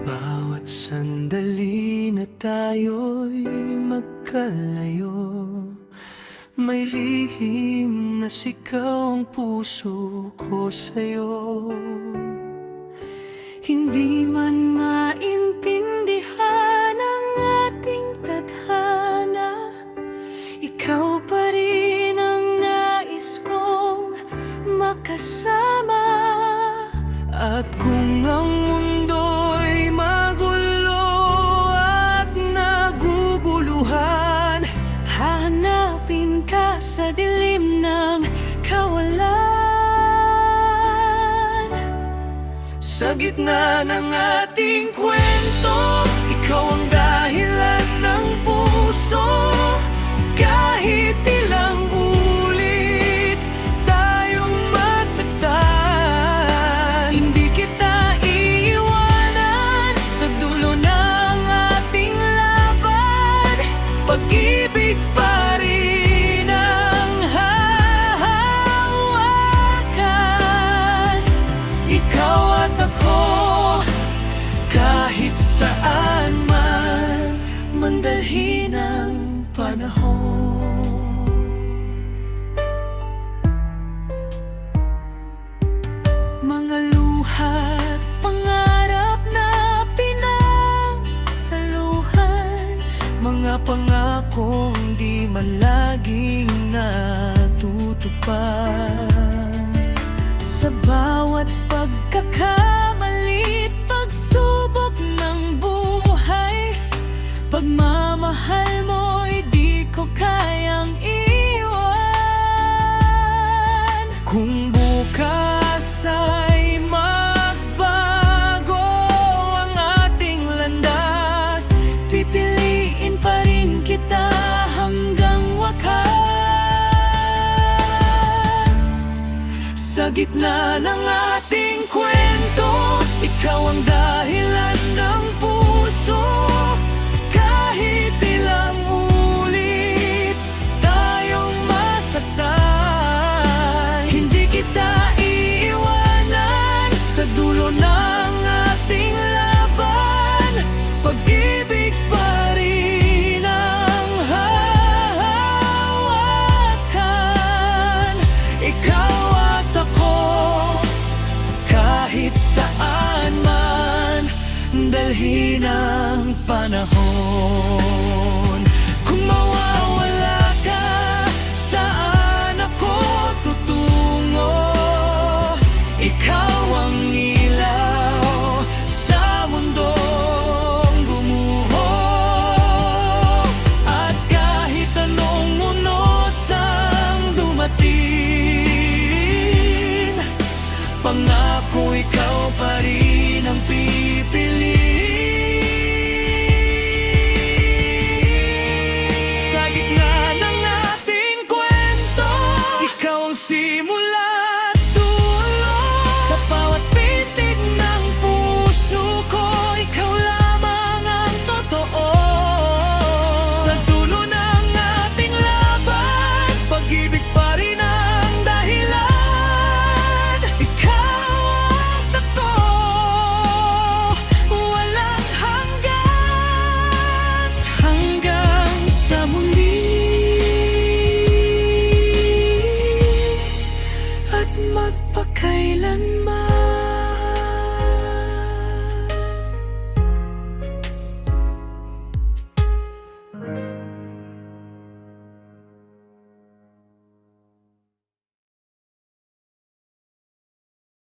Bawat sandali na tayo'y magkalayo, may lihim na sigaw ang puso ko sa'yo. Hindi man maintindihan ang ating tadhana, ikaw pa rin ang nais kong makasama. At kung ang mundo'y magulo at naguguluhan, hahanapin ka sa dilim ng kawalan. Sa gitna ng ating kwento, ikaw ang dahilan ng puso. Kahit ilang ulit tayong masaktan, hindi kita iiwanan sa dulo ng ating laban. Pag-ibig pa rin ang hahawakan, ikaw at ako, kahit saan man mandalhin ang panahon. Mga luha't pangarap na pinagsaluhan, mga pangakong di man laging natutupad. Sa bawat pagkakamali't pagsubok ng buhay, pagmamahal mo'y di ko kayang iwan. Kung bukas ay magbago ang ating landas, pipiliin pa rin kita hanggang wakas. Sa gitna ng ating kwento, ikaw ang dahilan ng puso. Kahit ilang ulit tayong masaktan, hindi kita iiwanan sa dulo ng ating laban. Pag-ibig pa rin ang hahawakan, ikaw at ako, kahit saan man dalhin ang panahon.